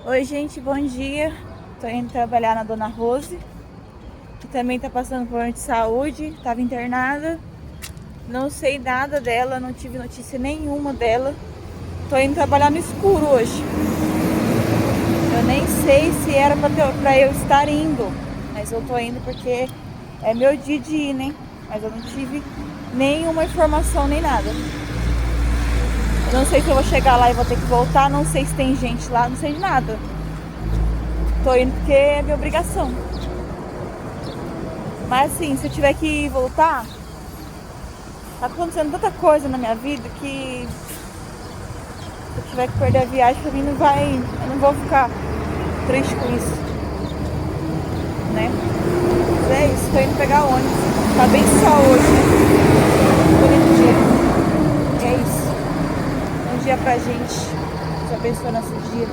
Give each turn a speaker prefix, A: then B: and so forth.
A: Oi, gente, bom dia. Tô indo trabalhar na Dona Rose, que também tá passando por problema de saúde, tava internada. Não sei nada dela, não tive notícia nenhuma dela. Tô indo trabalhar no escuro hoje. Eu nem sei se era pra eu estar indo, mas eu tô indo porque é meu dia de ir, né? Mas eu não tive nenhuma informação nem nada. Eu não sei se eu vou chegar lá e vou ter que voltar, não sei se tem gente lá, não sei de nada. Tô indo porque é minha obrigação. Mas assim, se eu tiver que voltar, tá acontecendo tanta coisa na minha vida que se eu tiver que perder a viagem, pra mim não vai. Eu não vou ficar triste com isso, né? Mas é isso, tô indo pegar ônibus. Tá bem sol hoje, né? Bonito dia. E é isso. Bom dia pra gente. Deus abençoe nosso dia.